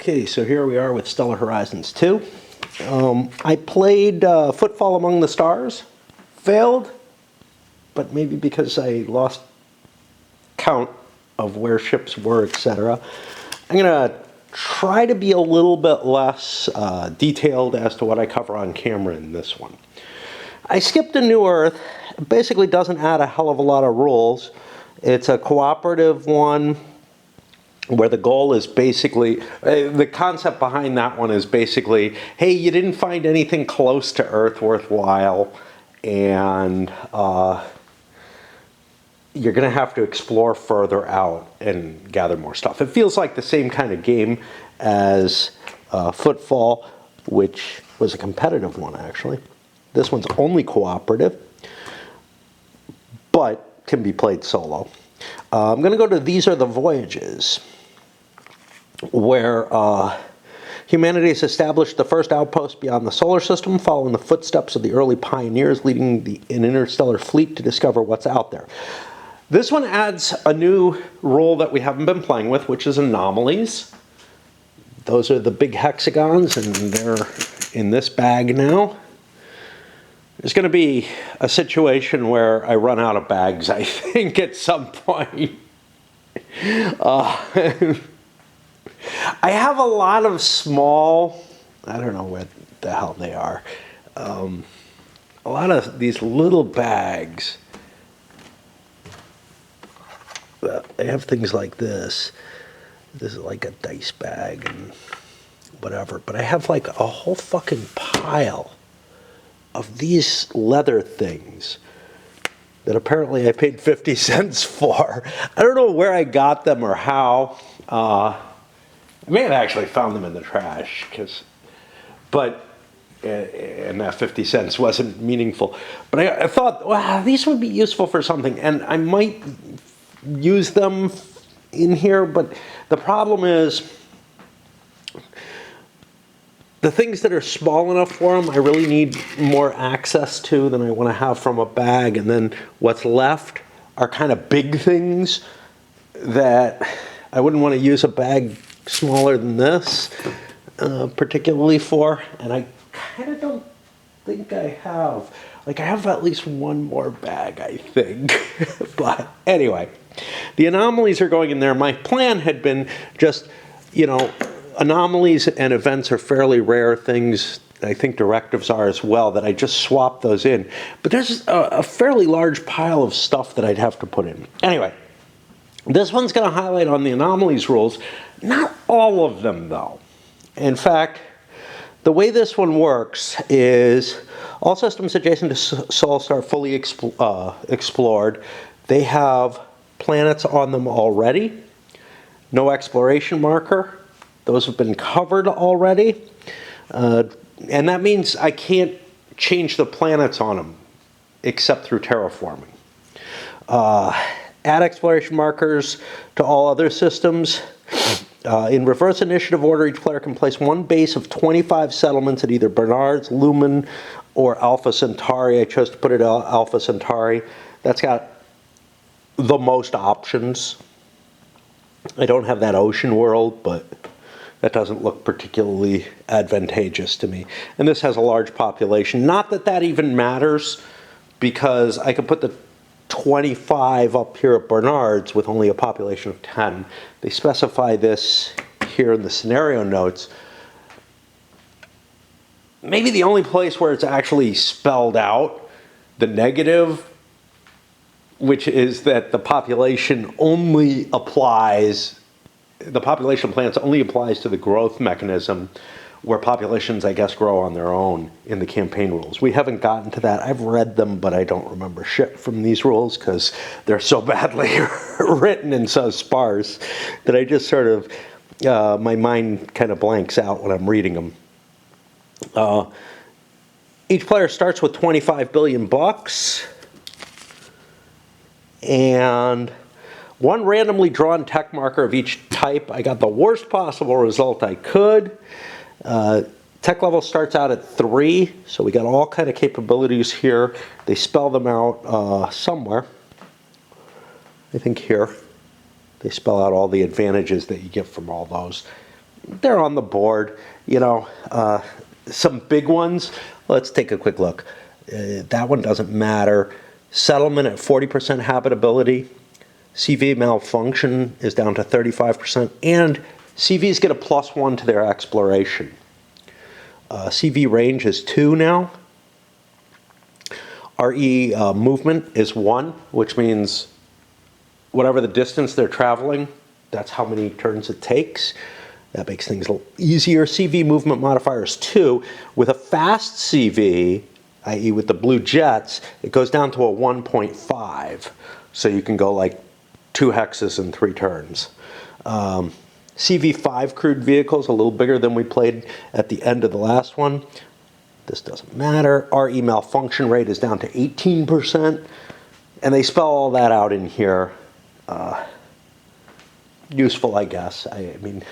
Okay, so here we are with Stellar Horizons 2. I played Footfall Among the Stars, failed, but maybe because I lost count of where ships were, etc. I'm going to try to be a little bit less detailed as to what I cover on camera in this one. I skipped a New Earth. It basically doesn't add a hell of a lot of rules. It's a cooperative one, where the goal is basically, the concept behind that one is basically, hey, you didn't find anything close to Earth worthwhile, and you're going to have to explore further out and gather more stuff. It feels like the same kind of game as Footfall, which was a competitive one, actually. This one's only cooperative, but can be played solo. I'm going to go to These Are the Voyages, where humanity has established the first outpost beyond the solar system, following the footsteps of the early pioneers, leading an interstellar fleet to discover what's out there. This one adds a new rule that we haven't been playing with, which is anomalies. Those are the big hexagons, and they're in this bag now. There's going to be a situation where I run out of bags, I think, at some point. I have a lot of small, I don't know what the hell they are, a lot of these little bags. They have things like this. This is like a dice bag and whatever. But I have like a whole fucking pile of these leather things that apparently I paid 50 cents for. I don't know where I got them or how. I may have actually found them in the trash, and that 50 cents wasn't meaningful. But I thought, wow, these would be useful for something, and I might use them in here, but the problem is the things that are small enough for them, I really need more access to than I want to have from a bag, and then what's left are kind of big things that I wouldn't want to use a bag smaller than this particularly for, and I kind of don't think I have. Like, I have at least one more bag, I think. But anyway, the anomalies are going in there. My plan had been just, you know, anomalies and events are fairly rare things. I think directives are as well, that I just swap those in. But there's a fairly large pile of stuff that I'd have to put in. Anyway, this one's going to highlight on the anomalies rules. Not all of them, though. In fact, the way this one works is all systems adjacent to Sol are fully explored. They have planets on them already. No exploration marker. Those have been covered already. And that means I can't change the planets on them except through terraforming. Add exploration markers to all other systems. In reverse initiative order, each player can place one base of 25 settlements at either Bernard's, Lumen, or Alpha Centauri. I chose to put it Alpha Centauri. That's got the most options. I don't have that ocean world, but that doesn't look particularly advantageous to me. And this has a large population. Not that that even matters, because I could put the 25 up here at Bernard's with only a population of 10. They specify this here in the scenario notes. Maybe the only place where it's actually spelled out, the negative, which is that the population only applies, the population plans only applies to the growth mechanism, where populations, I guess, grow on their own in the campaign rules. We haven't gotten to that. I've read them, but I don't remember shit from these rules because they're so badly written and so sparse that I just sort of, my mind kind of blanks out when I'm reading them. Each player starts with 25 billion bucks and one randomly drawn tech marker of each type. I got the worst possible result I could. Tech level starts out at 3, so we got all kind of capabilities here. They spell them out somewhere. I think here. They spell out all the advantages that you get from all those. they're on the board. You know, some big ones. Let's take a quick look. That one doesn't matter. Settlement at 40% habitability. CV malfunction is down to 35%, and CVs get a +1 to their exploration. CV range is 2 now. RE movement is 1, which means whatever the distance they're traveling, that's how many turns it takes. That makes things a little easier. CV movement modifier is 2. With a fast CV, i.e. with the blue jets, it goes down to a 1.5. So you can go like 2 hexes in 3 turns. CV5 crewed vehicles, a little bigger than we played at the end of the last one. This doesn't matter. RE malfunction rate is down to 18%. And they spell all that out in here. Useful, I guess. I mean,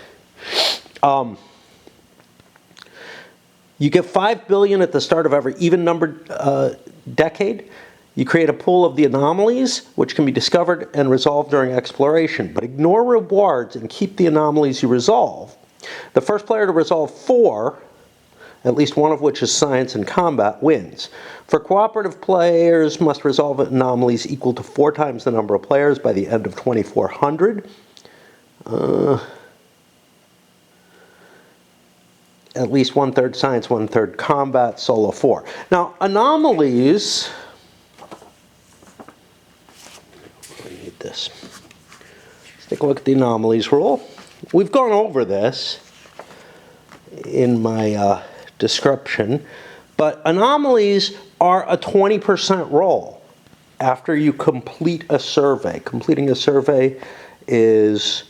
you get 5 billion at the start of every even-numbered decade. You create a pool of the anomalies, which can be discovered and resolved during exploration. But ignore rewards and keep the anomalies you resolve. The first player to resolve 4, at least one of which is science and combat, wins. For cooperative players, must resolve anomalies equal to 4 times the number of players by the end of 2400. At least 1/3 science, 1/3 combat, solo 4. Now, anomalies... I need this. Let's take a look at the anomalies rule. We've gone over this in my description, but anomalies are a 20% roll after you complete a survey. Completing a survey is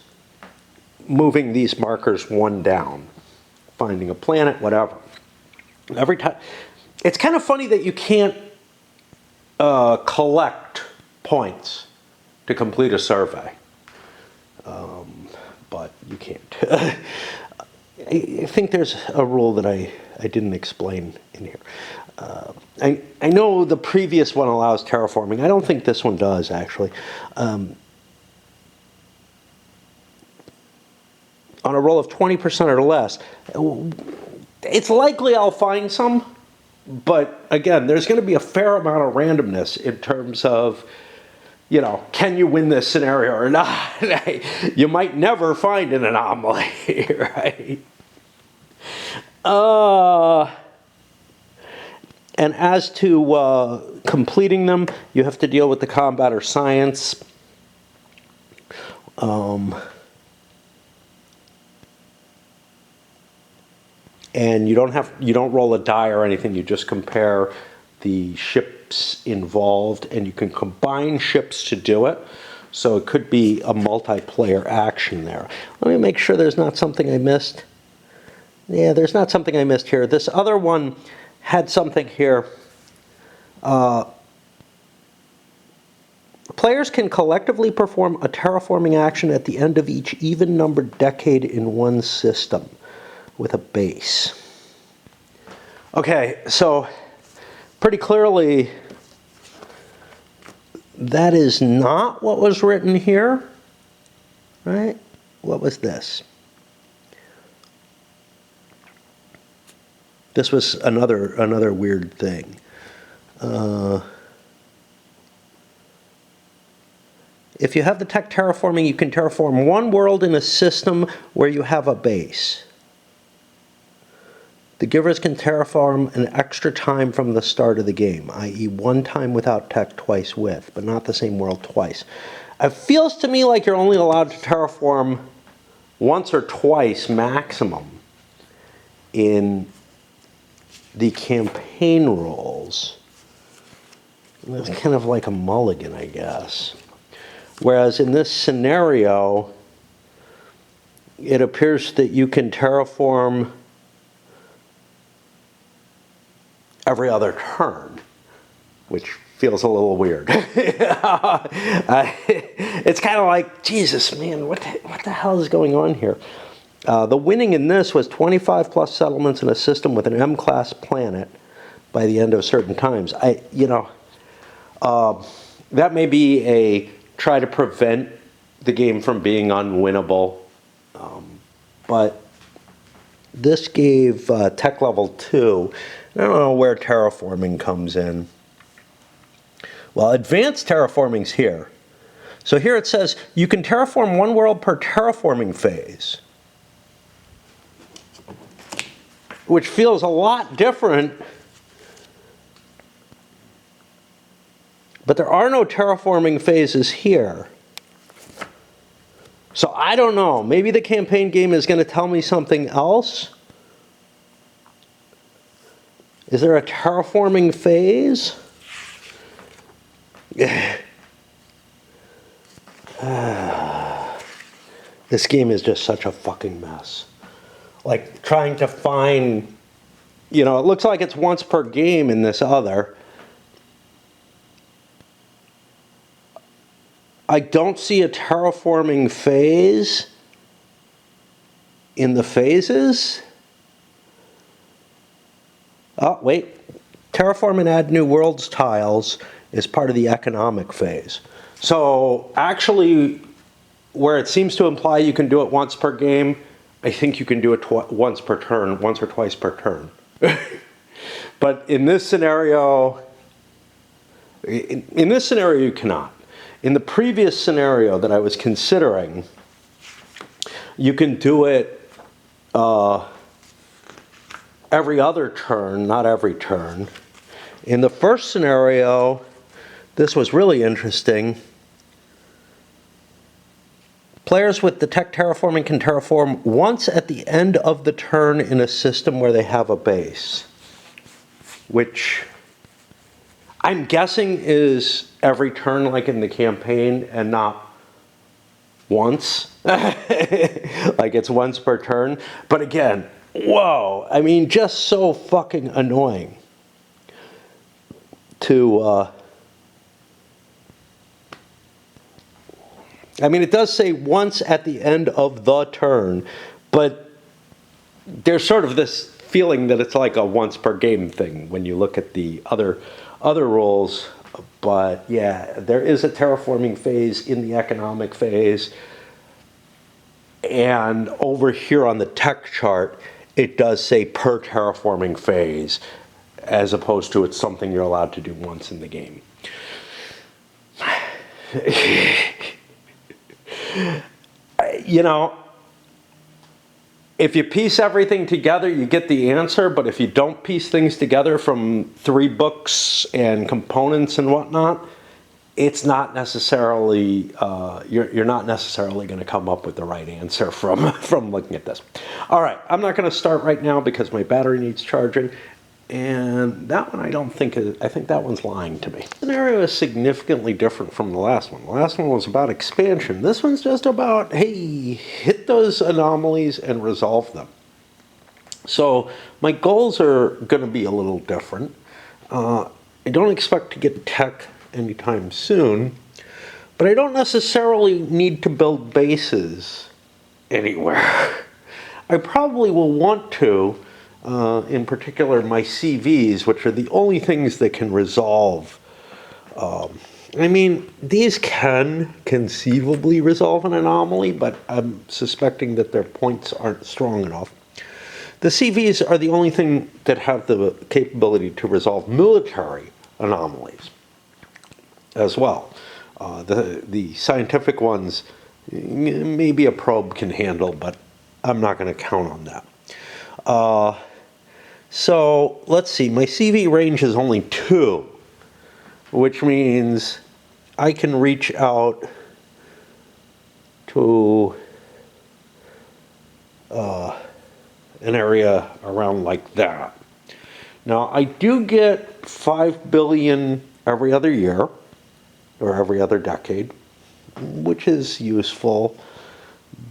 moving these markers 1 down, finding a planet, whatever. Every time, it's kind of funny that you can't collect points to complete a survey, but you can't. I think there's a rule that I didn't explain in here. I know the previous one allows terraforming. I don't think this one does, actually. On a roll of 20% or less, it's likely I'll find some, but again, there's going to be a fair amount of randomness in terms of, you know, can you win this scenario or not? You might never find an anomaly, right? And as to completing them, you have to deal with the combat or science. And you don't roll a die or anything. You just compare the ships involved, and you can combine ships to do it. So it could be a multiplayer action there. Let me make sure there's not something I missed. Yeah, there's not something I missed here. This other one had something here. Players can collectively perform a terraforming action at the end of each even-numbered decade in one system with a base. Okay, so pretty clearly that is not what was written here, right? What was this? This was another weird thing. If you have the tech terraforming, you can terraform one world in a system where you have a base. The givers can terraform an extra time from the start of the game, i.e. 1 time without tech, twice with, but not the same world twice. It feels to me like you're only allowed to terraform once or twice maximum in the campaign roles. It's kind of like a mulligan, I guess. Whereas in this scenario, it appears that you can terraform every other turn, which feels a little weird. It's kind of like, Jesus, man, what the hell is going on here? The winning in this was 25 plus settlements in a system with an M-class planet by the end of certain times. That may be a try to prevent the game from being unwinnable, but this gave tech level 2. I don't know where terraforming comes in. Well, advanced terraforming's here. So here it says you can terraform 1 world per terraforming phase, which feels a lot different. But there are no terraforming phases here. So I don't know. Maybe the campaign game is going to tell me something else. Is there a terraforming phase? This game is just such a fucking mess. Like trying to find, you know, it looks like it's once per game in this other. I don't see a terraforming phase in the phases. Oh, wait. Terraform and add new worlds tiles is part of the economic phase. So actually, where it seems to imply you can do it once per game, I think you can do it once per turn, once or twice per turn. But in this scenario, in this scenario you cannot. In the previous scenario that I was considering, you can do it every other turn, not every turn. In the first scenario, this was really interesting. Players with the tech terraforming can terraform once at the end of the turn in a system where they have a base, which I'm guessing is every turn like in the campaign and not once. Like it's once per turn. But again, whoa, I mean, just so fucking annoying to, I mean, it does say once at the end of the turn, but there's sort of this feeling that it's like a once per game thing when you look at the other rules. But yeah, there is a terraforming phase in the economic phase. And over here on the tech chart, it does say per terraforming phase, as opposed to it's something you're allowed to do once in the game. You know, if you piece everything together, you get the answer, but if you don't piece things together from 3 books and components and whatnot, it's not necessarily, you're not necessarily going to come up with the right answer from looking at this. All right, I'm not going to start right now because my battery needs charging. And that one I think that one's lying to me. The scenario is significantly different from the last one. The last one was about expansion. This one's just about, hey, hit those anomalies and resolve them. So my goals are going to be a little different. I don't expect to get tech anytime soon, but I don't necessarily need to build bases anywhere. I probably will want to, in particular my CVs, which are the only things that can resolve. I mean, these can conceivably resolve an anomaly, but I'm suspecting that their points aren't strong enough. The CVs are the only thing that have the capability to resolve military anomalies as well. The scientific ones, maybe a probe can handle, but I'm not going to count on that. So let's see, my CV range is only 2, which means I can reach out to an area around like that. Now I do get 5 billion every other year, or every other decade, which is useful,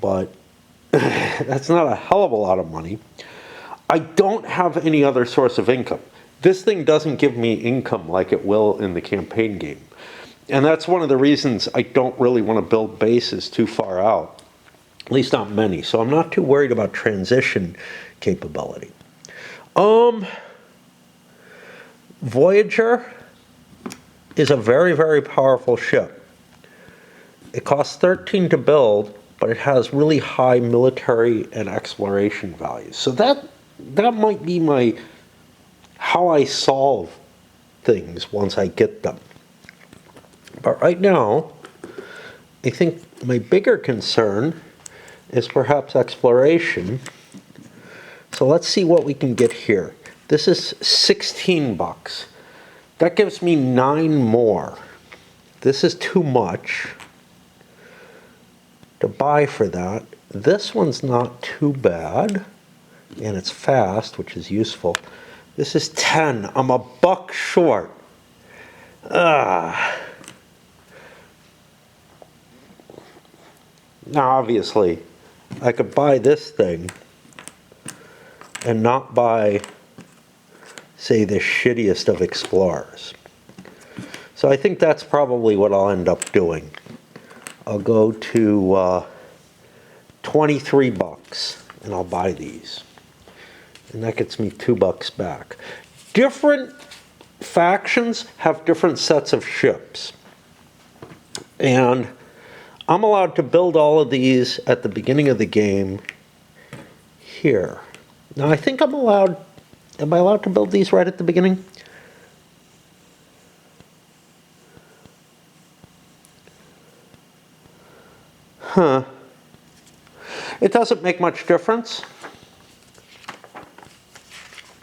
but that's not a hell of a lot of money. I don't have any other source of income. This thing doesn't give me income like it will in the campaign game. And that's one of the reasons I don't really want to build bases too far out, at least not many. So I'm not too worried about transition capability. Voyager is a very, very powerful ship. It costs 13 to build, but it has really high military and exploration values. So that might be how I solve things once I get them. But right now, I think my bigger concern is perhaps exploration. So let's see what we can get here. This is 16 bucks. That gives me 9 more. This is too much to buy for that. This one's not too bad, and it's fast, which is useful. This is 10. I'm a buck short. Now, obviously, I could buy this thing and not buy, say, the shittiest of explorers. So I think that's probably what I'll end up doing. I'll go to 23 bucks and I'll buy these. And that gets me $2 back. Different factions have different sets of ships. And I'm allowed to build all of these at the beginning of the game here. Now I think am I allowed to build these right at the beginning? Huh. It doesn't make much difference,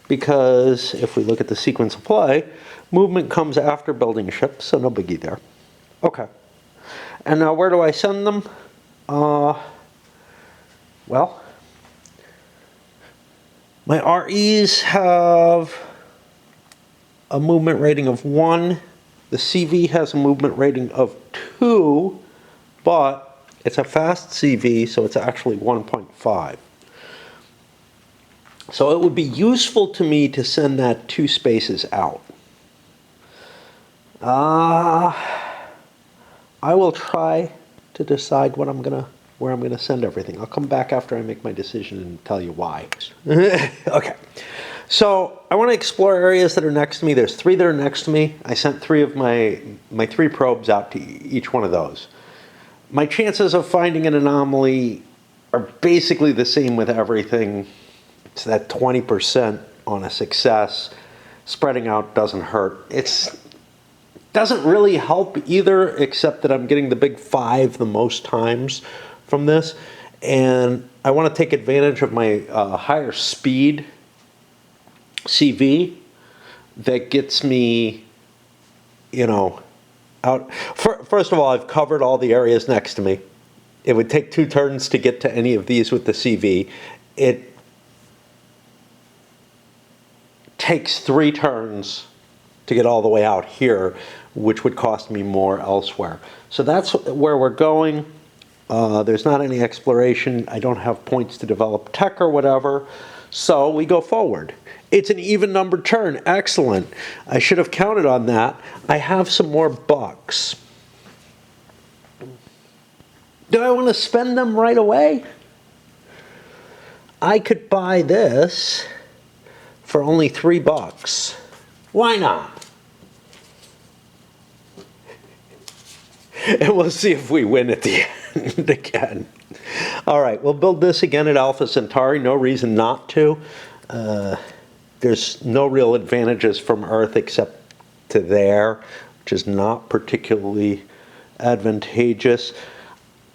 because if we look at the sequence of play, movement comes after building ships, so no biggie there. Okay. And now where do I send them? Well, my REs have a movement rating of 1. The CV has a movement rating of 2, but it's a fast CV, so it's actually 1.5. So it would be useful to me to send that 2 spaces out. I will try to decide where I'm gonna send everything. I'll come back after I make my decision and tell you why. Okay. So I want to explore areas that are next to me. There's 3 that are next to me. I sent 3 of my 3 probes out to each one of those. My chances of finding an anomaly are basically the same with everything. It's that 20% on a success. Spreading out doesn't hurt. It doesn't really help either, except that I'm getting the big 5 the most times from this. And I want to take advantage of my higher speed CV that gets me, out. First of all, I've covered all the areas next to me. It would take 2 turns to get to any of these with the CV. It takes 3 turns to get all the way out here, which would cost me more elsewhere. So that's where we're going. There's not any exploration. I don't have points to develop tech or whatever. So we go forward. It's an even numbered turn. Excellent. I should have counted on that. I have some more bucks. Do I want to spend them right away? I could buy this for only $3. Why not? And we'll see if we win at the end again. All right, we'll build this again at Alpha Centauri. No reason not to. There's no real advantages from Earth except to there, which is not particularly advantageous.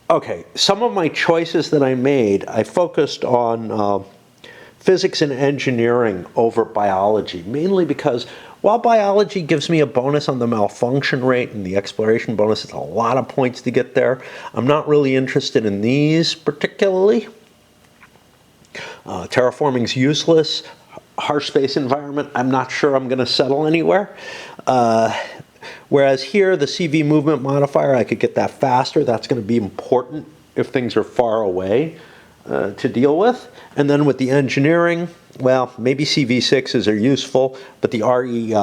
Okay, some of my choices that I made, I focused on physics and engineering over biology, mainly because while biology gives me a bonus on the malfunction rate and the exploration bonus, it's a lot of points to get there. I'm not really interested in these particularly. Terraforming's useless. Harsh space environment, I'm not sure I'm going to settle anywhere. Whereas here, the CV movement modifier, I could get that faster. That's going to be important if things are far away to deal with. And then with the engineering, well, maybe CV6s are useful, but the RE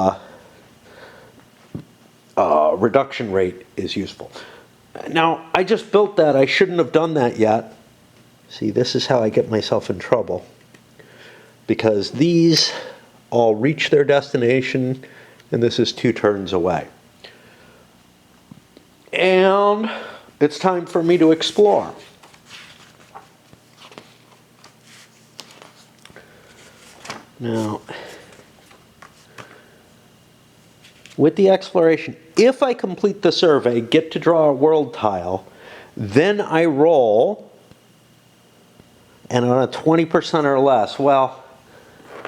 reduction rate is useful. Now, I just built that. I shouldn't have done that yet. See, this is how I get myself in trouble, because these all reach their destination, and this is 2 turns away. And it's time for me to explore. Now, with the exploration, if I complete the survey, get to draw a world tile, then I roll, and on a 20% or less, well,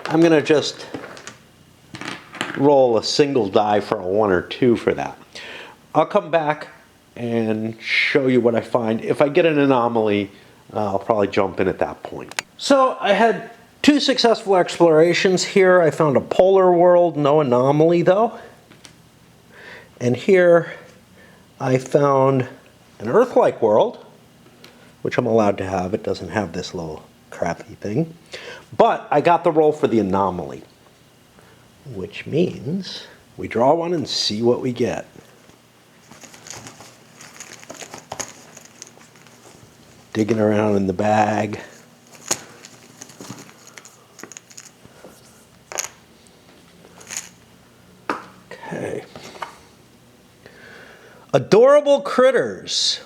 I'm going to just roll a single die for a 1 or 2 for that. I'll come back and show you what I find. If I get an anomaly, I'll probably jump in at that point. So I had 2 successful explorations here. I found a polar world, no anomaly though. And here I found an Earth-like world, which I'm allowed to have. It doesn't have this little crappy thing. But I got the roll for the anomaly, which means we draw one and see what we get. Digging around in the bag. Okay. Adorable critters.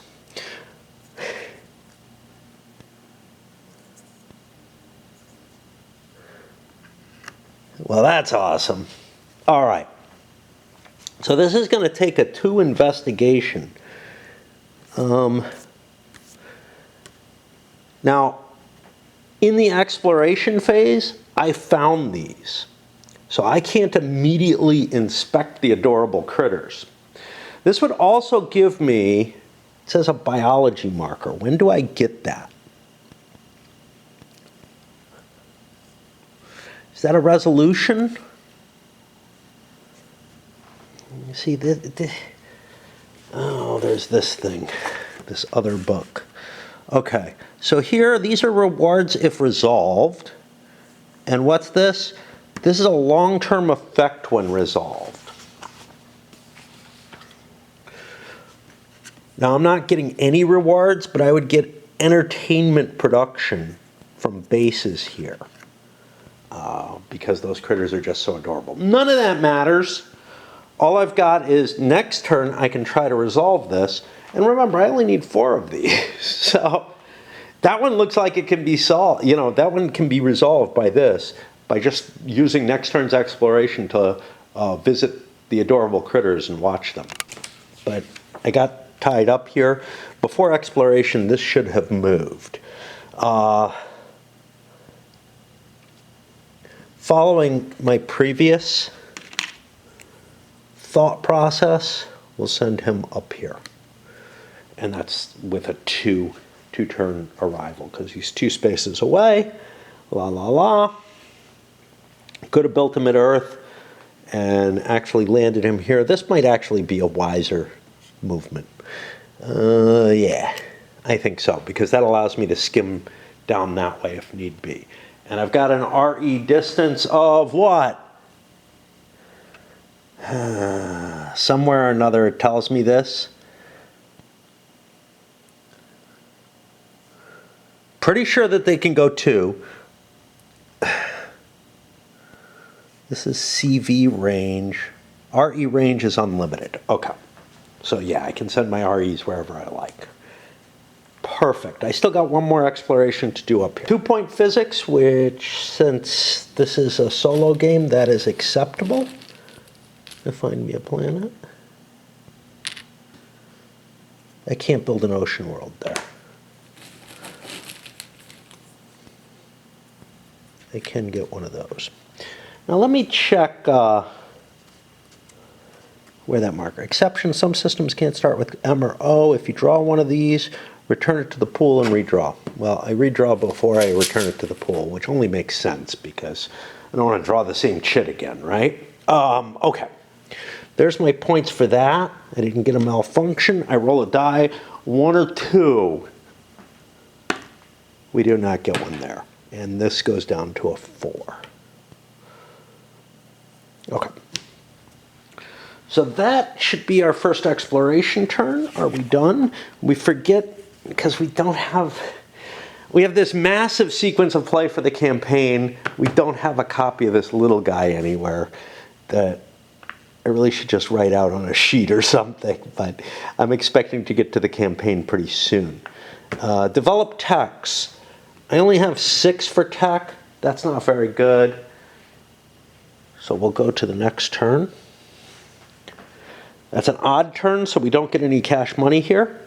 Well, that's awesome. All right. So this is going to take a 2 investigation. Now, in the exploration phase, I found these. So I can't immediately inspect the adorable critters. This would also give me, it says a biology marker. When do I get that? Is that a resolution? You see, oh, there's this thing, this other book. Okay, so here, these are rewards if resolved. And what's this? This is a long-term effect when resolved. Now, I'm not getting any rewards, but I would get entertainment production from bases here. Because those critters are just so adorable. None of that matters. All I've got is next turn I can try to resolve this. And remember, I only need 4 of these. So that one looks like it can be solved. You know, that one can be resolved by this, by just using next turn's exploration to visit the adorable critters and watch them. But I got tied up here. Before exploration, this should have moved. Following my previous thought process, we'll send him up here. And that's with a two-turn arrival, because he's 2 spaces away. La la la. Could have built him at Earth and actually landed him here. This might actually be a wiser movement. Yeah, I think so, because that allows me to skim down that way if need be. And I've got an RE distance of what? Somewhere or another it tells me this. Pretty sure that they can go 2. This is CV range. RE range is unlimited. Okay. So yeah, I can send my REs wherever I like. Perfect. I still got 1 more exploration to do up here. 2-point physics, which, since this is a solo game, that is acceptable. Find me a planet. I can't build an ocean world there. I can get one of those. Now let me check where that marker. Exception, some systems can't start with M or O. If you draw one of these, return it to the pool and redraw. Well, I redraw before I return it to the pool, which only makes sense because I don't want to draw the same chit again, right? Okay. There's my points for that. I didn't get a malfunction. I roll a die, 1 or 2. We do not get one there. And this goes down to a 4. Okay. So that should be our first exploration turn. Are we done? We forget, because we don't have... We have this massive sequence of play for the campaign. We don't have a copy of this little guy anywhere that I really should just write out on a sheet or something, but I'm expecting to get to the campaign pretty soon. Develop techs. I only have 6 for tech. That's not very good. So we'll go to the next turn. That's an odd turn, so we don't get any cash money here.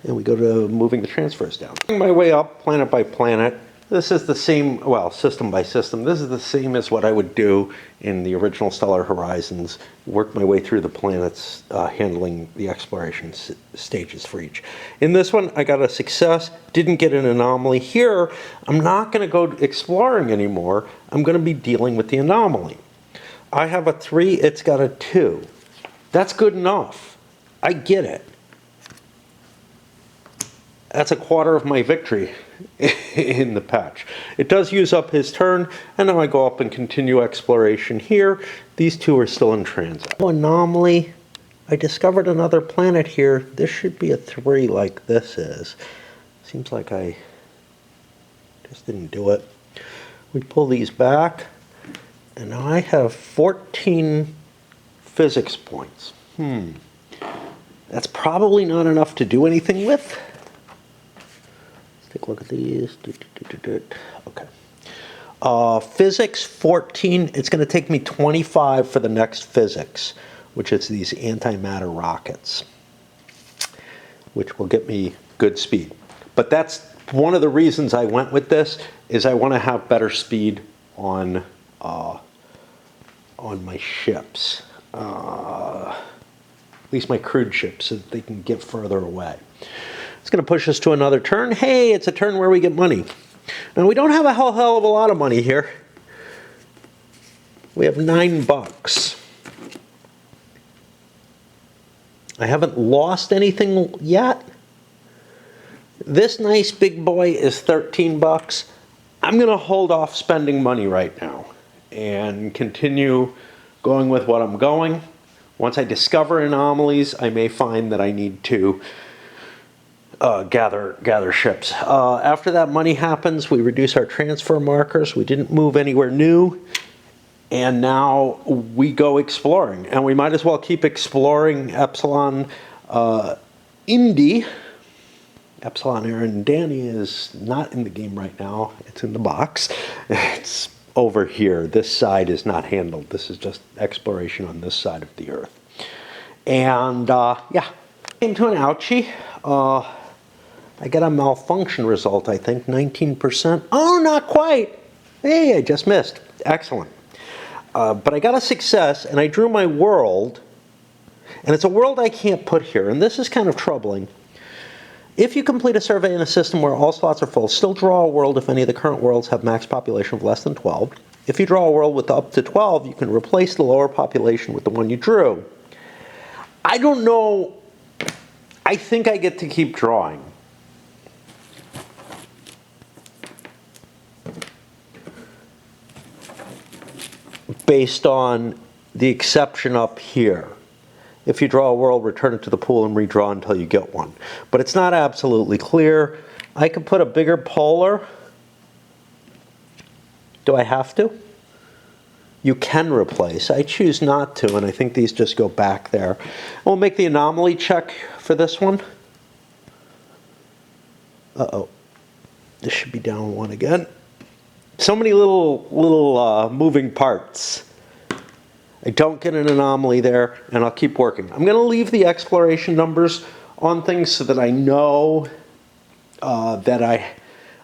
And we go to moving the transfers down. My way up, planet by planet. This is the same, well, system by system. This is the same as what I would do in the original Stellar Horizons. Work my way through the planets, handling the exploration stages for each. In this one, I got a success, didn't get an anomaly. Here, I'm not going to go exploring anymore. I'm going to be dealing with the anomaly. I have a 3, it's got a 2. That's good enough. I get it. That's a quarter of my victory in the patch. It does use up his turn, and now I go up and continue exploration here. These two are still in transit. Oh, anomaly. I discovered another planet here. This should be a 3 like this is. Seems like I just didn't do it. We pull these back, and now I have 14 physics points. That's probably not enough to do anything with. Take a look at these. Okay. Physics 14. It's going to take me 25 for the next physics, which is these antimatter rockets, which will get me good speed. But that's one of the reasons I went with this, is I want to have better speed on my ships, at least my crewed ships, so that they can get further away. It's going to push us to another turn. Hey, it's a turn where we get money. Now, we don't have a hell of a lot of money here. We have $9. I haven't lost anything yet. This nice big boy is $13. I'm going to hold off spending money right now and continue going with what I'm going. Once I discover anomalies, I may find that I need to gather ships. After that money happens, we reduce our transfer markers. We didn't move anywhere new, and now we go exploring. And we might as well keep exploring Epsilon Indy. Epsilon Arendani is not in the game right now. It's in the box. It's over here. This side is not handled. This is just exploration on this side of the Earth. And yeah, came to an ouchie. I get a malfunction result, I think, 19%. Oh, not quite. Hey, I just missed. Excellent. But I got a success, and I drew my world. And it's a world I can't put here, and this is kind of troubling. If you complete a survey in a system where all slots are full, still draw a world if any of the current worlds have max population of less than 12. If you draw a world with up to 12, you can replace the lower population with the one you drew. I don't know. I think I get to keep drawing. Based on the exception up here. If you draw a world, return it to the pool and redraw until you get one. But it's not absolutely clear. I could put a bigger polar. Do I have to? You can replace. I choose not to, and I think these just go back there. We'll make the anomaly check for this one. Uh-oh. This should be down 1 again. So many little moving parts. I don't get an anomaly there, and I'll keep working. I'm going to leave the exploration numbers on things so that I know that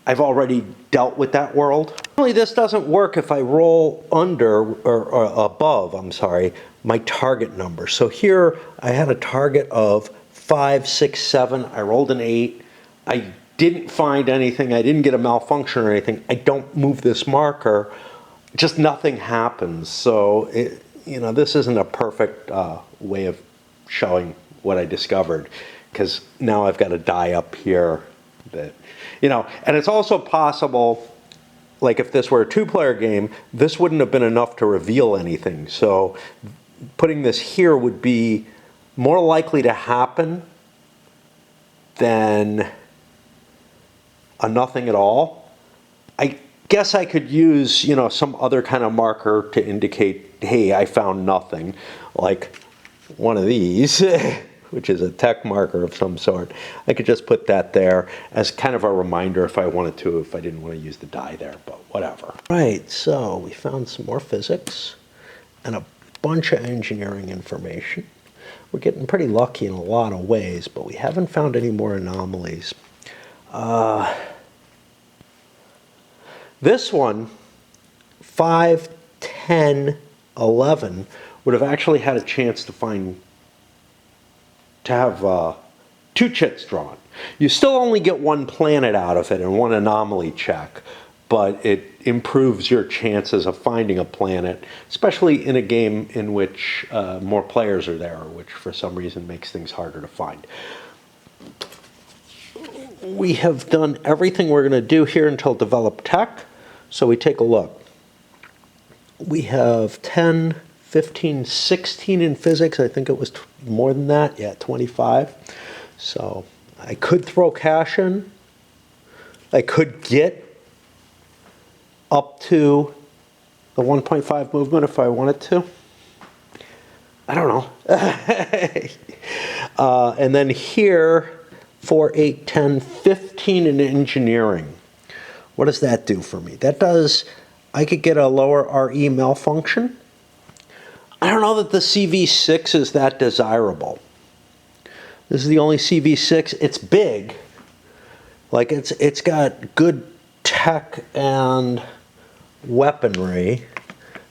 I've already dealt with that world. Only this doesn't work if I roll under, or above, I'm sorry, my target number. So here I had a target of 5, 6, 7. I rolled an 8. I didn't find anything. I didn't get a malfunction or anything. I don't move this marker. Just nothing happens. So this isn't a perfect way of showing what I discovered, because now I've got a die up here that, and it's also possible, like if this were a 2-player game, this wouldn't have been enough to reveal anything. So putting this here would be more likely to happen than a nothing at all. I guess I could use, some other kind of marker to indicate, hey, I found nothing, like one of these, which is a tech marker of some sort. I could just put that there as kind of a reminder if I wanted to, if I didn't want to use the die there, but whatever. Right, so we found some more physics. and a bunch of engineering information. We're getting pretty lucky in a lot of ways, but we haven't found any more anomalies. This one, 5, 10, 11, would have actually had a chance to have 2 chits drawn. You still only get 1 planet out of it and 1 anomaly check, but it improves your chances of finding a planet, especially in a game in which more players are there, which for some reason makes things harder to find. We have done everything we're going to do here until develop tech, so we take a look. We have 10, 15, 16 in physics. I think it was more than that. Yeah, 25. So I could throw cash in. I could get up to the 1.5 movement if I wanted to. I don't know. And then here, 4, 8, 10, 15 in engineering. What does that do for me? That does, I could get a lower RE malfunction. I don't know that the CV6 is that desirable. This is the only CV6. It's big. Like it's got good tech and weaponry.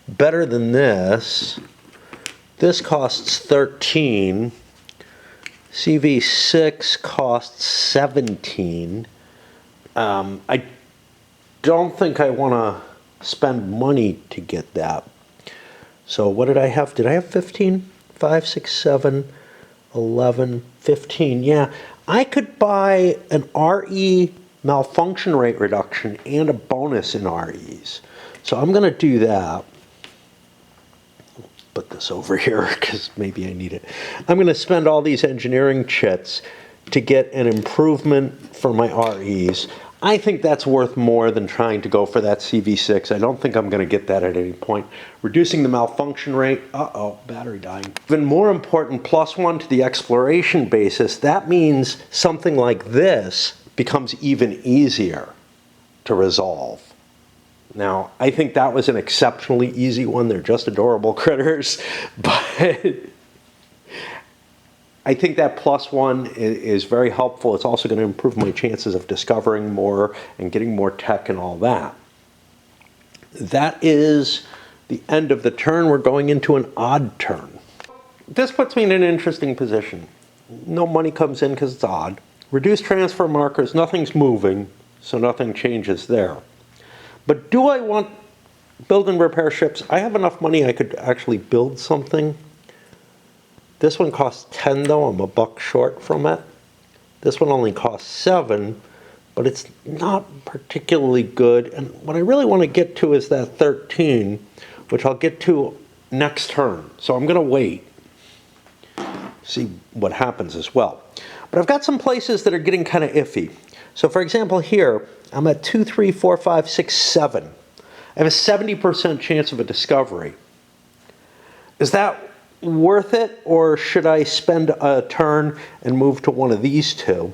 Better than this. This costs 13. CV6 costs 17. I don't think I want to spend money to get that. So what did I have? Did I have 15? 5, 6, 7, 11, 15. Yeah, I could buy an RE malfunction rate reduction and a bonus in REs. So I'm going to do that. Put this over here because maybe I need it. I'm going to spend all these engineering chits to get an improvement for my REs. I think that's worth more than trying to go for that CV6. I don't think I'm going to get that at any point. Reducing the malfunction rate. Uh-oh, battery dying. Even more important, +1 to the exploration basis. That means something like this becomes even easier to resolve. Now, I think that was an exceptionally easy one. They're just adorable critters, but I think that +1 is very helpful. It's also going to improve my chances of discovering more and getting more tech and all that. That is the end of the turn. We're going into an odd turn. This puts me in an interesting position. No money comes in because it's odd. Reduce transfer markers, nothing's moving, so nothing changes there. But do I want build and repair ships? I have enough money I could actually build something. This one costs 10 though, I'm $1 short from it. This one only costs 7, but it's not particularly good. And what I really want to get to is that 13, which I'll get to next turn. So I'm going to wait, see what happens as well. But I've got some places that are getting kind of iffy. So for example here, I'm at 2, 3, 4, 5, 6, 7. I have a 70% chance of a discovery. Is that worth it, or should I spend a turn and move to one of these two?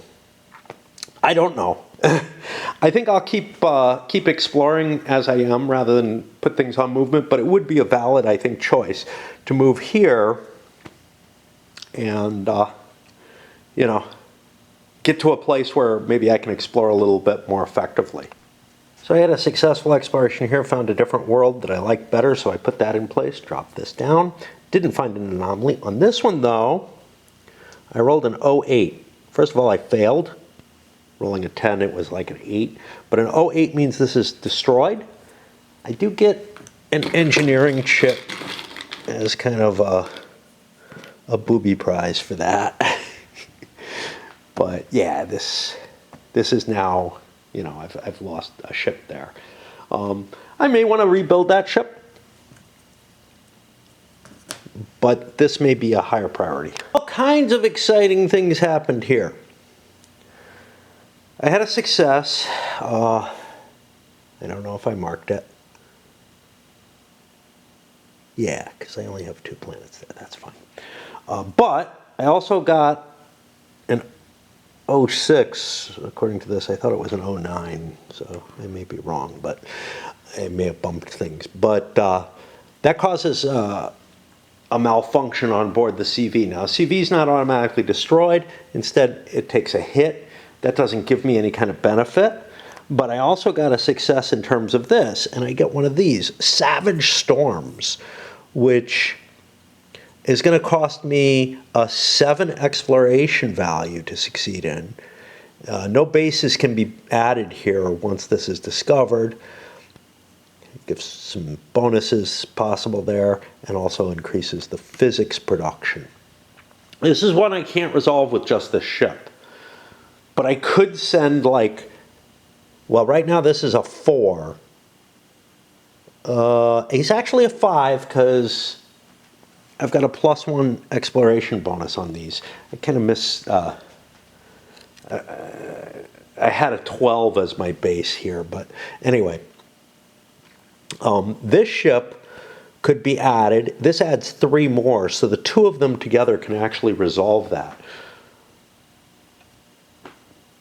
I don't know. I think I'll keep exploring as I am rather than put things on movement, but it would be a valid, I think, choice to move here and, you know, get to a place where maybe I can explore a little bit more effectively. So I had a successful exploration here, found a different world that I liked better, so I put that in place, dropped this down. Didn't find an anomaly. On this one, though, I rolled an 08. First of all, I failed. Rolling a 10, it was like an 8. But an 08 means this is destroyed. I do get an engineering chip as kind of a booby prize for that. But yeah, this is now, you know, I've lost a ship there. I may want to rebuild that ship, but this may be a higher priority. All kinds of exciting things happened here. I had a success. I don't know if I marked it. Yeah, because I only have 2 planets there. That's fine. But I also got an 06. According to this, I thought it was an 09. So I may be wrong, but I may have bumped things. But that causes a malfunction on board the CV. Now, CV is not automatically destroyed. Instead, it takes a hit. That doesn't give me any kind of benefit. But I also got a success in terms of this, and I get one of these, Savage Storms, which is going to cost me a 7 exploration value to succeed in. No bases can be added here once this is discovered. It gives some bonuses possible there, and also increases the physics production. This is one I can't resolve with just this ship. But I could send, like, well, right now this is a 4. It's actually a 5 because I've got a +1 exploration bonus on these. I kind of missed, I had a 12 as my base here, but anyway. This ship could be added. This adds 3 more, so the 2 of them together can actually resolve that.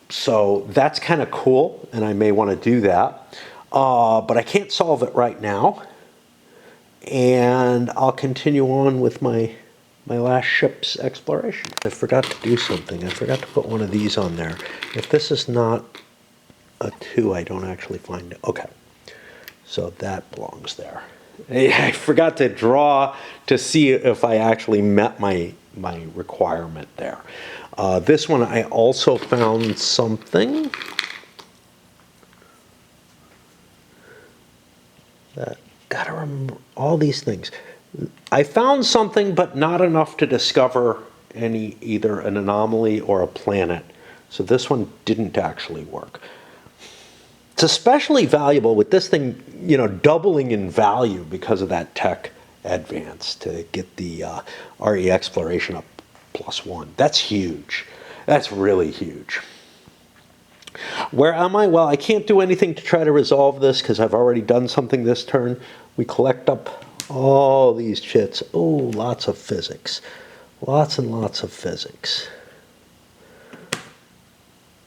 So that's kind of cool, and I may want to do that. But I can't solve it right now. And I'll continue on with my last ship's exploration. I forgot to do something. I forgot to put one of these on there. If this is not a 2, I don't actually find it. Okay, so that belongs there. I forgot to draw to see if I actually met my requirement there. This one I also found something that, gotta remember all these things. I found something, but not enough to discover either an anomaly or a planet. So this one didn't actually work. It's especially valuable with this thing, you know, doubling in value because of that tech advance to get the RE exploration up +1. That's huge. That's really huge. Where am I? Well, I can't do anything to try to resolve this because I've already done something this turn. We collect up all these chits. Oh, lots of physics. Lots and lots of physics.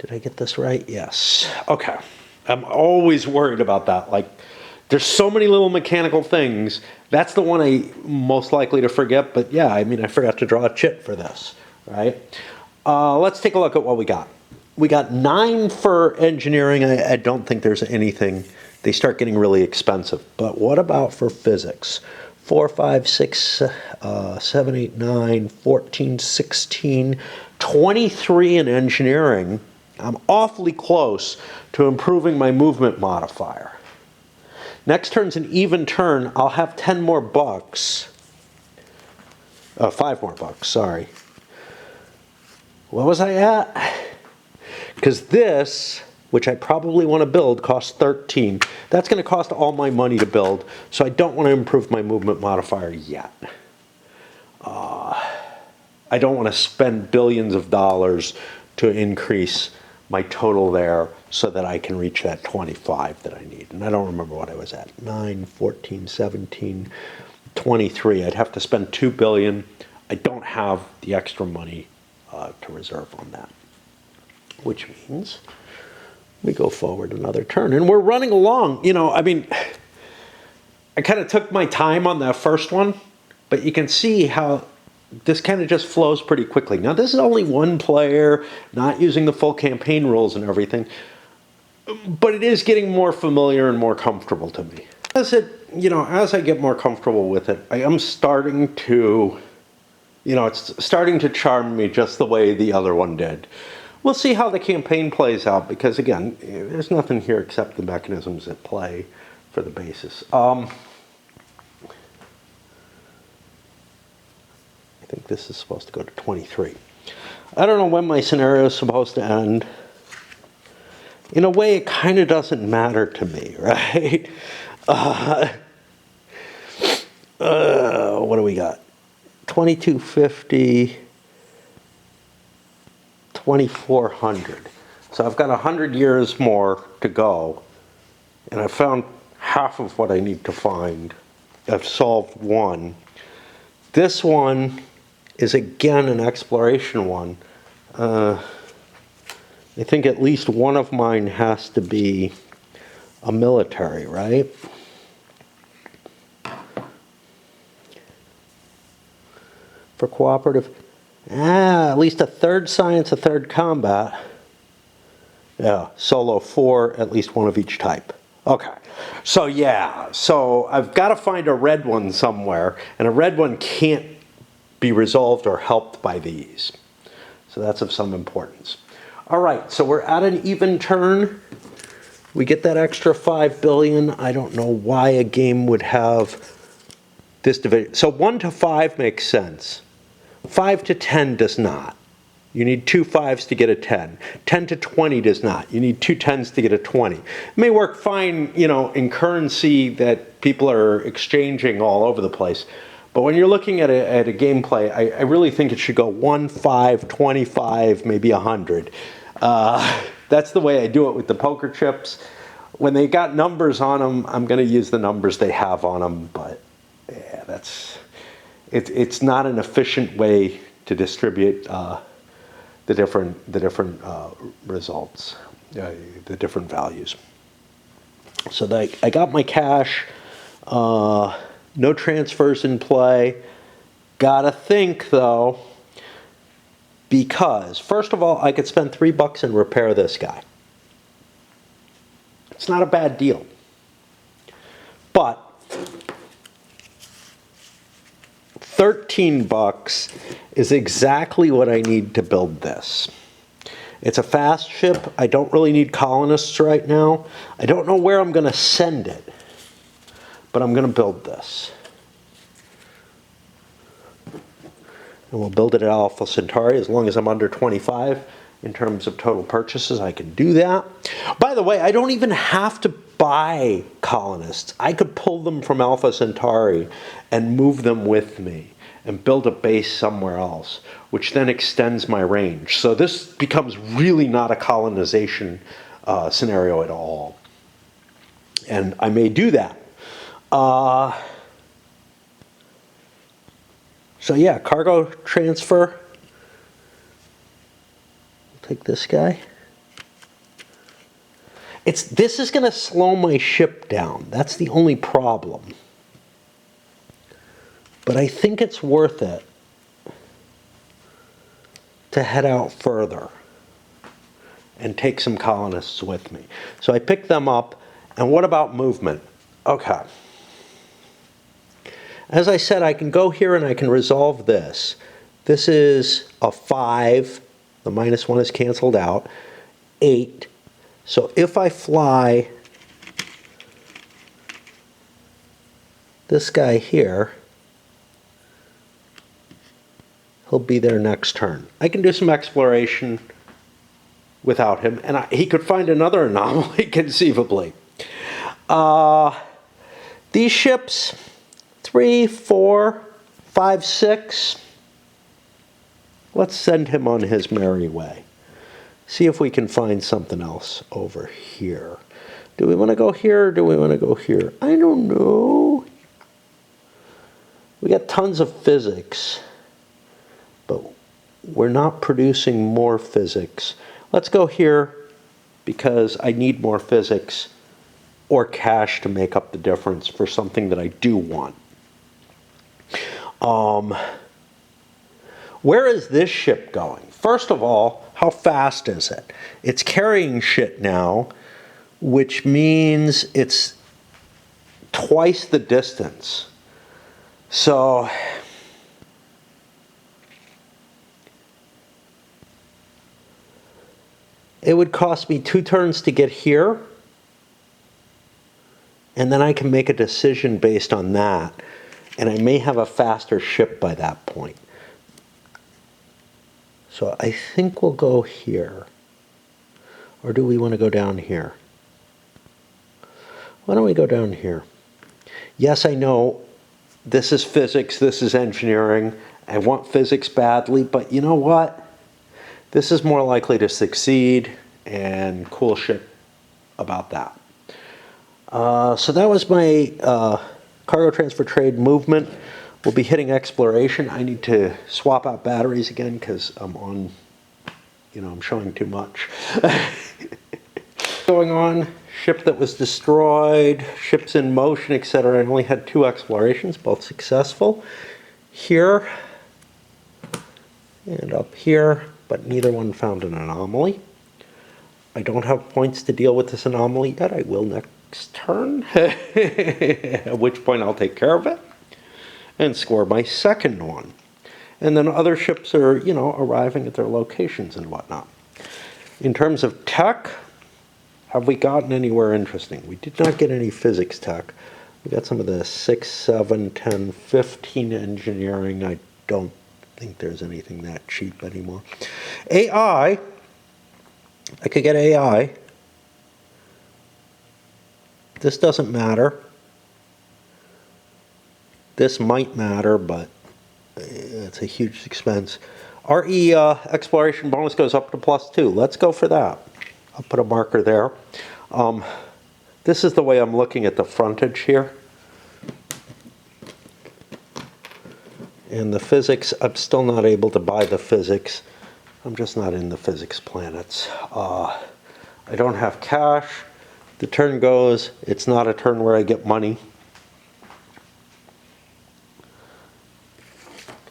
Did I get this right? Yes. Okay. I'm always worried about that. Like, there's so many little mechanical things. That's the one I'm most likely to forget. But yeah, I mean, I forgot to draw a chit for this, right? Let's take a look at what we got. We got 9 for engineering. I don't think there's anything. They start getting really expensive. But what about for physics? 4, 5, 6, 7, 8, 9, 14, 16, 23 in engineering. I'm awfully close to improving my movement modifier. Next turn's an even turn. I'll have 10 more bucks. 5 more bucks, sorry. What was I at? Because this, which I probably want to build, costs 13. That's going to cost all my money to build, so I don't want to improve my movement modifier yet. I don't want to spend billions of dollars to increase my total there so that I can reach that 25 that I need. And I don't remember what I was at. 9, 14, 17, 23. I'd have to spend $2 billion. I don't have the extra money to reserve on that. Which means we go forward another turn. And we're running along. You know, I mean, I kind of took my time on that first one, but you can see how this kind of just flows pretty quickly. Now, this is only one player, not using the full campaign rules and everything, but it is getting more familiar and more comfortable to me. As I get more comfortable with it, I am starting to, it's starting to charm me just the way the other one did. We'll see how the campaign plays out because, again, there's nothing here except the mechanisms at play for the basis. I think this is supposed to go to 23. I don't know when my scenario is supposed to end. In a way, it kind of doesn't matter to me, right? What do we got? 2250, 2400. So I've got 100 years more to go, and I've found half of what I need to find. I've solved one. This one is again an exploration one. I think at least one of mine has to be a military, right? for cooperative. At least a third science, a third combat. Yeah, solo 4, at least one of each type. Okay, so yeah, so I've got to find a red one somewhere, and a red one can't be resolved or helped by these. So that's of some importance. All right, so we're at an even turn. We get that extra 5 billion. I don't know why a game would have this division. So 1 to 5 makes sense. 5 to 10 does not. You need 2 5s to get a 10. 10 to 20 does not. You need 2 10s to get a 20. It may work fine, you know, in currency that people are exchanging all over the place. But when you're looking at a gameplay, I really think it should go 1, 5, 25, maybe 100. That's the way I do it with the poker chips. When they got numbers on them, I'm going to use the numbers they have on them. But yeah, it's not an efficient way to distribute the different results, the different values. So I got my cash. No transfers in play. Gotta think though, because first of all, I could spend $3 and repair this guy. It's not a bad deal. But $13 is exactly what I need to build this. It's a fast ship. I don't really need colonists right now. I don't know where I'm going to send it, but I'm going to build this. And we'll build it at Alpha Centauri. As long as I'm under 25 in terms of total purchases, I can do that. By the way, I don't even have to buy colonists. I could pull them from Alpha Centauri and move them with me and build a base somewhere else, which then extends my range. So this becomes really not a colonization scenario at all. And I may do that. So yeah, cargo transfer. I'll take this guy. This is going to slow my ship down. That's the only problem. But I think it's worth it to head out further and take some colonists with me. So I pick them up. And what about movement? Okay. As I said, I can go here and I can resolve this. This is a 5. The -1 is canceled out. 8. So if I fly this guy here, he'll be there next turn. I can do some exploration without him, and he could find another anomaly conceivably. These ships, 3, 4, 5, 6. Let's send him on his merry way. See if we can find something else over here. Do we want to go here or do we want to go here? I don't know. We got tons of physics, but we're not producing more physics. Let's go here because I need more physics or cash to make up the difference for something that I do want. Where is this ship going? First of all, how fast is it? It's carrying shit now, which means it's twice the distance. So it would cost me 2 turns to get here, and then I can make a decision based on that, and I may have a faster ship by that point. So I think we'll go here. Or do we want to go down here? Why don't we go down here? Yes, I know this is physics, this is engineering. I want physics badly, but you know what? This is more likely to succeed, and cool shit about that. So that was my cargo transfer trade movement. We'll be hitting exploration. I need to swap out batteries again because I'm on, I'm showing too much. Going on, ship that was destroyed, ships in motion, etc. I only had 2 explorations, both successful. Here, and up here, but neither one found an anomaly. I don't have points to deal with this anomaly yet. I will next turn, at which point I'll take care of it and score my second one. And then other ships are, you know, arriving at their locations and whatnot. In terms of tech, have we gotten anywhere interesting? We did not get any physics tech. We got some of the 6, 7, 10, 15 engineering. I don't think there's anything that cheap anymore. AI, I could get AI. This doesn't matter. This might matter, but it's a huge expense. RE exploration bonus goes up to +2. Let's go for that. I'll put a marker there. This is the way I'm looking at the frontage here. And the physics, I'm still not able to buy the physics. I'm just not in the physics planets. I don't have cash. The turn goes, it's not a turn where I get money.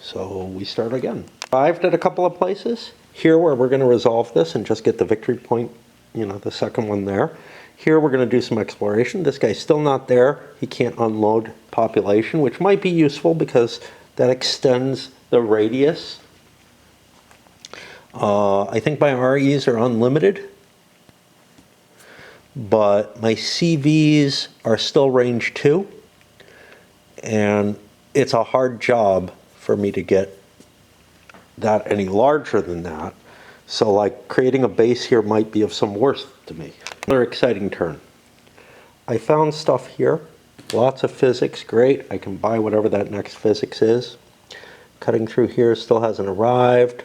So we start again. Arrived at a couple of places. Here where we're going to resolve this and just get the victory point, you know, the second one there. Here we're going to do some exploration. This guy's still not there. He can't unload population, which might be useful because that extends the radius. I think my REs are unlimited, but my CVs are still range 2, and it's a hard job for me to get that any larger than that. So like creating a base here might be of some worth to me. Another exciting turn. I found stuff here, lots of physics, great. I can buy whatever that next physics is. Cutting through here still hasn't arrived.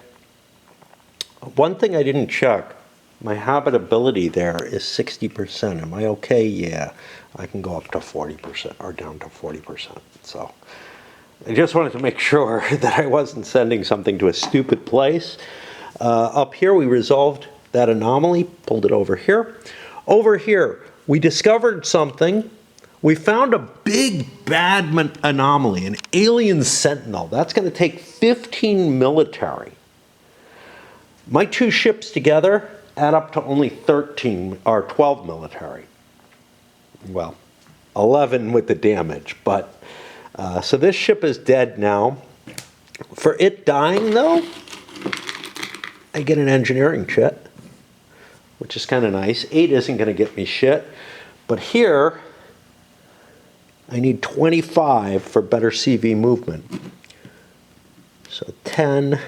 One thing I didn't check, my habitability there is 60%. Am I okay? Yeah, I can go up to 40% or down to 40%. So I just wanted to make sure that I wasn't sending something to a stupid place. Up here we resolved that anomaly, pulled it over here. Over here we discovered something. We found a big bad anomaly, an alien sentinel. That's going to take 15 military. My two ships together add up to only 13 or 12 military. Well, 11 with the damage, but so this ship is dead now. For it dying though, I get an engineering chit, which is kind of nice. 8 isn't going to get me shit, but here I need 25 for better CV movement. So 10,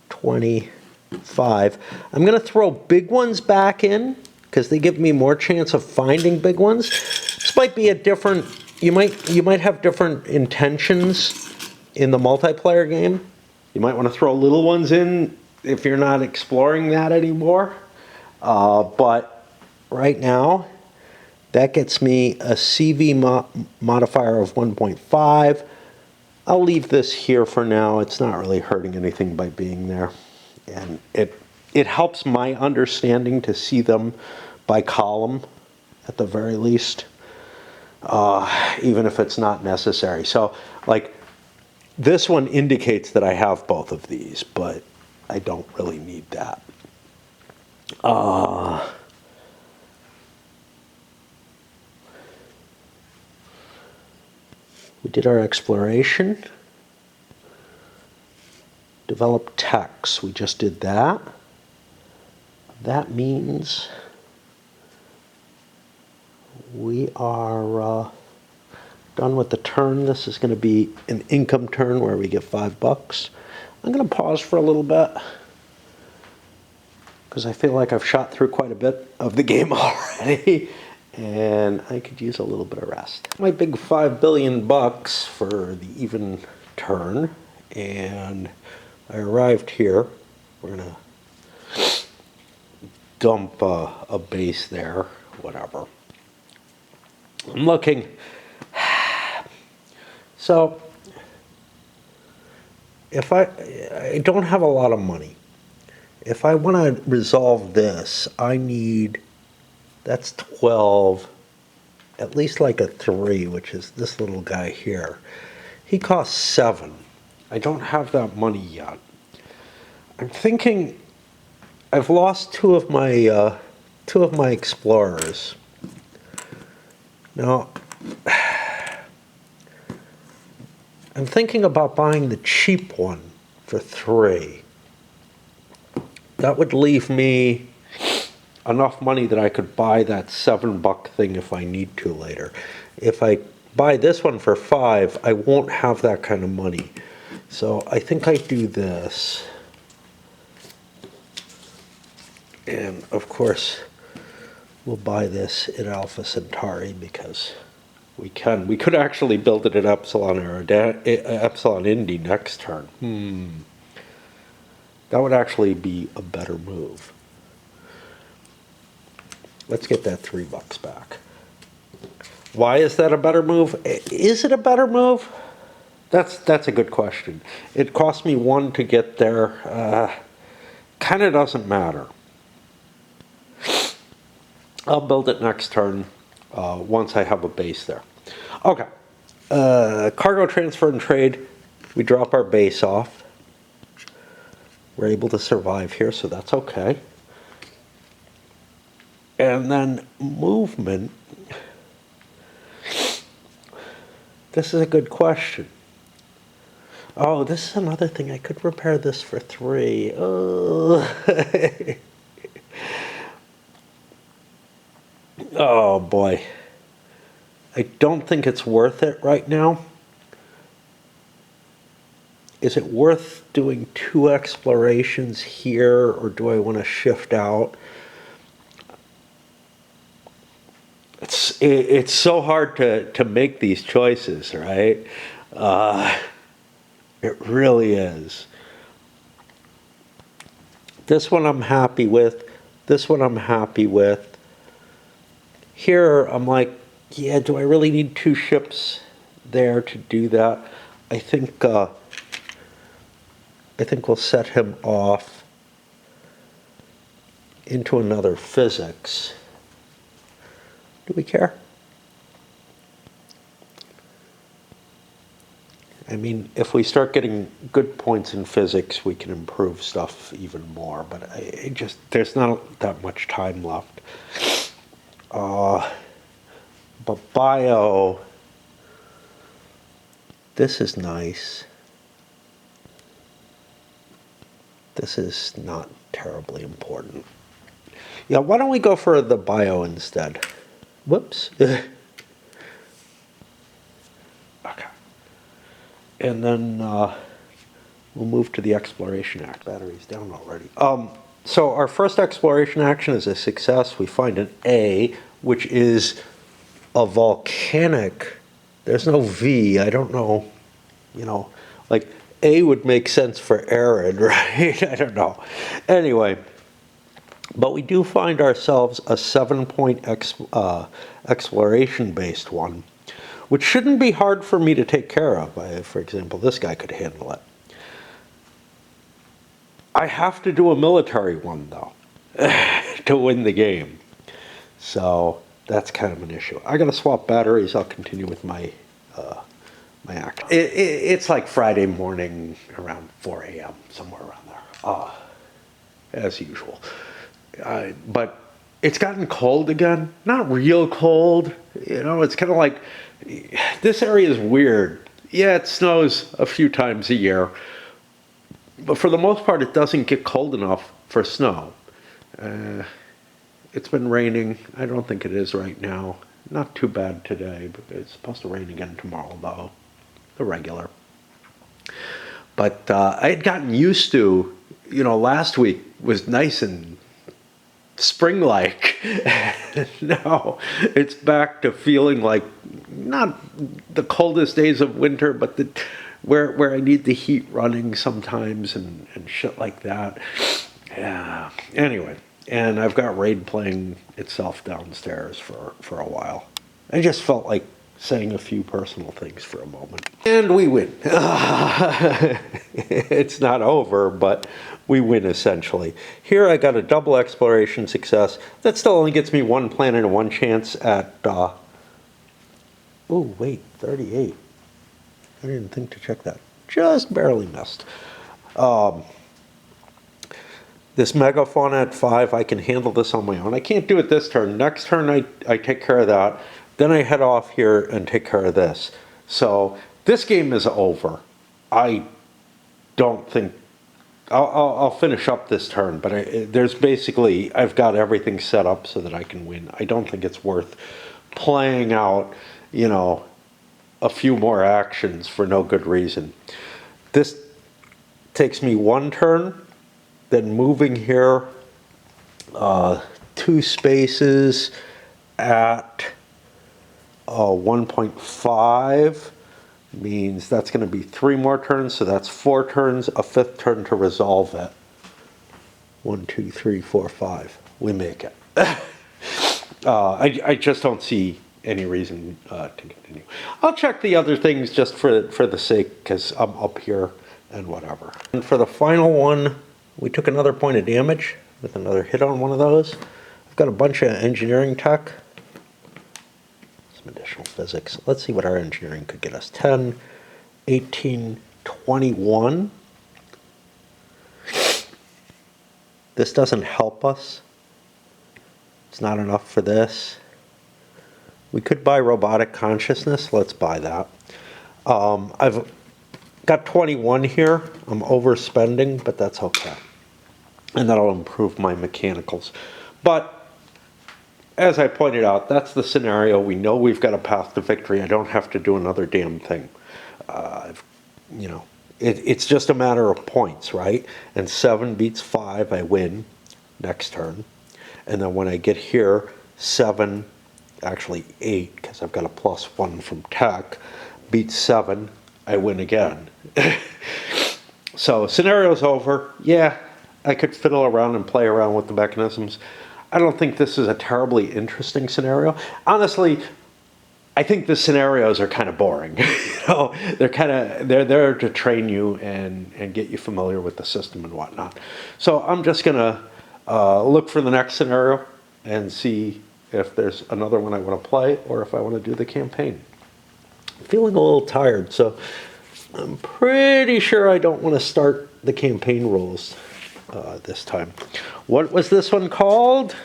25. I'm going to throw big ones back in because they give me more chance of finding big ones. This might be a different, you might have different intentions in the multiplayer game. You might want to throw little ones in if you're not exploring that anymore. But right now, that gets me a CV modifier of 1.5. I'll leave this here for now. It's not really hurting anything by being there. And it helps my understanding to see them by column at the very least, even if it's not necessary. So like this one indicates that I have both of these, but I don't really need that. We did our exploration. Develop techs. We just did that. That means we are done with the turn. This is going to be an income turn where we get $5. I'm going to pause for a little bit because I feel like I've shot through quite a bit of the game already. And I could use a little bit of rest. My big $5 billion for the even turn, and I arrived here. We're gonna dump a base there, whatever. I'm looking. So if I don't have a lot of money. If I want to resolve this, I need. That's 12, at least like a 3, which is this little guy here. He costs 7. I don't have that money yet. I'm thinking I've lost two of my explorers. Now, I'm thinking about buying the cheap one for 3. That would leave me enough money that I could buy that $7 thing if I need to later. If I buy this one for 5, I won't have that kind of money. So I think I do this. And of course, we'll buy this at Alpha Centauri because we can. We could actually build it at Epsilon or Epsilon Indy next turn. That would actually be a better move. Let's get that $3 back. Why is that a better move? Is it a better move? That's a good question. It cost me 1 to get there. Kind of doesn't matter. I'll build it next turn once I have a base there. Okay. Cargo transfer and trade. We drop our base off. We're able to survive here, so that's okay. And then movement. This is a good question. Oh, this is another thing. I could repair this for 3. Oh, oh boy. I don't think it's worth it right now. Is it worth doing 2 explorations here, or do I want to shift out? It's so hard to make these choices, right? It really is. This one I'm happy with. This one I'm happy with. Here I'm like, yeah, do I really need 2 ships there to do that? I think we'll set him off into another physics. Do we care? I mean, if we start getting good points in physics, we can improve stuff even more. But there's not that much time left. But bio, this is nice. This is not terribly important. Yeah, why don't we go for the bio instead? Whoops. Okay. And then we'll move to the exploration act. Battery's down already. So our first exploration action is a success. We find an A, which is a volcanic. There's no V. I don't know. You know, like A would make sense for arid, right? I don't know. Anyway. But we do find ourselves a 7-point exploration-based one, which shouldn't be hard for me to take care of. For example, this guy could handle it. I have to do a military one, though, to win the game. So that's kind of an issue. I got to swap batteries. I'll continue with my act. It's like Friday morning around 4 a.m., somewhere around there, as usual. But it's gotten cold again. Not real cold. You know, it's kind of like, this area is weird. Yeah, it snows a few times a year. But for the most part, it doesn't get cold enough for snow. It's been raining. I don't think it is right now. Not too bad today, but it's supposed to rain again tomorrow, though. The regular. But I had gotten used to, you know, last week was nice and spring-like. Now it's back to feeling like not the coldest days of winter, but where I need the heat running sometimes and shit like that. Yeah. Anyway, and I've got Raid playing itself downstairs for a while. I just felt like saying a few personal things for a moment. And we win. It's not over, but we win essentially. Here I got a double exploration success. That still only gets me 1 planet and 1 chance at, oh wait, 38. I didn't think to check that. just barely missed. This megafauna at 5, I can handle this on my own. I can't do it this turn. Next turn, I take care of that. Then I head off here and take care of this. So this game is over. I don't think... I'll finish up this turn, but there's basically... I've got everything set up so that I can win. I don't think it's worth playing out, you know, a few more actions for no good reason. This takes me 1 turn. Then moving here 2 spaces at 1.5 means that's going to be 3 more turns, so that's 4 turns, a 5th turn to resolve it. 1, 2, 3, 4, 5. We make it. I just don't see any reason to continue. I'll check the other things just for the sake, because I'm up here and whatever. And for the final one, we took another point of damage with another hit on one of those. I've got a bunch of engineering tech. Some additional physics. Let's see what our engineering could get us. 10, 18, 21. This doesn't help us. It's not enough for this. We could buy robotic consciousness. Let's buy that. I've got 21 here. I'm overspending, but that's okay. And that'll improve my mechanicals. But as I pointed out, that's the scenario. We know we've got a path to victory. I don't have to do another damn thing. You know, it's just a matter of points, right? And 7 beats 5, I win next turn. And then when I get here, 7, actually 8, because I've got a +1 from tech, beats 7, I win again. So scenario's over. Yeah, I could fiddle around and play around with the mechanisms. I don't think this is a terribly interesting scenario. Honestly, I think the scenarios are kind of boring. You know, they're there to train you and get you familiar with the system and whatnot. So I'm just gonna look for the next scenario and see if there's another one I want to play or if I want to do the campaign. I'm feeling a little tired, so I'm pretty sure I don't want to start the campaign rules this time. What was this one called?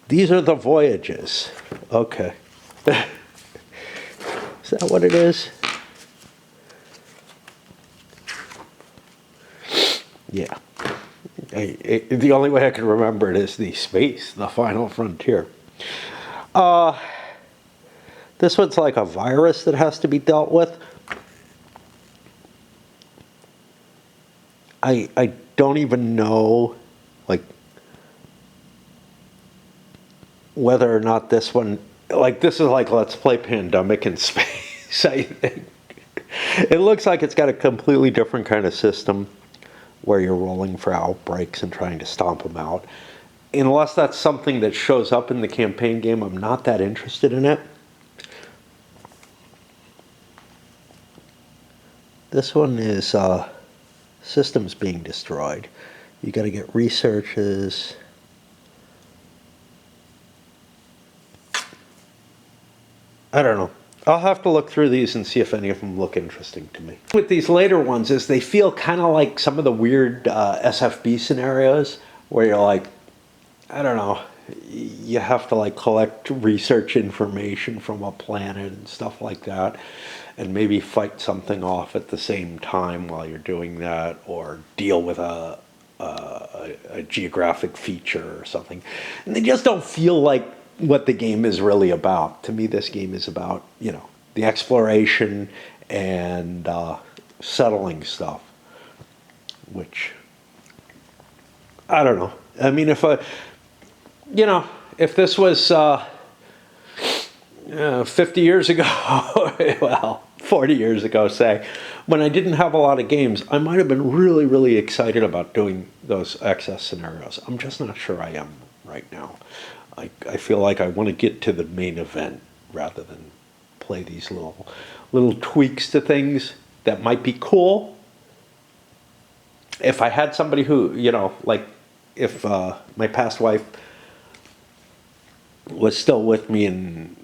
These are the Voyages. Okay. Is that what it is? Yeah. The only way I can remember it is the space, the final frontier. This one's like a virus that has to be dealt with. I don't even know, like, whether or not this one, like, this is like Let's Play Pandemic in Space, I think. It looks like it's got a completely different kind of system where you're rolling for outbreaks and trying to stomp them out. Unless that's something that shows up in the campaign game, I'm not that interested in it. This one is systems being destroyed. You got to get researches. I don't know. I'll have to look through these and see if any of them look interesting to me. With these later ones is they feel kind of like some of the weird SFB scenarios where you're like, I don't know, you have to like collect research information from a planet and stuff like that, and maybe fight something off at the same time while you're doing that, or deal with a geographic feature or something. And they just don't feel like what the game is really about. To me, this game is about, you know, the exploration and settling stuff, which, I don't know. I mean, if this was 50 years ago, well, 40 years ago, say, when I didn't have a lot of games, I might have been really, really excited about doing those excess scenarios. I'm just not sure I am right now. I feel like I want to get to the main event rather than play these little tweaks to things that might be cool. If I had somebody who, you know, like if my past wife was still with me and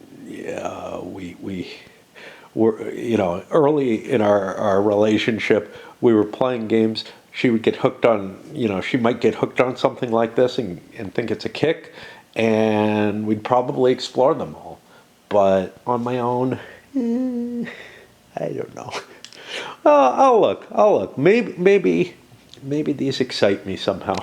we early in our relationship, we were playing games. She would get hooked on, she might get hooked on something like this and think it's a kick, and we'd probably explore them all. But on my own, I don't know. I'll look. Maybe these excite me somehow.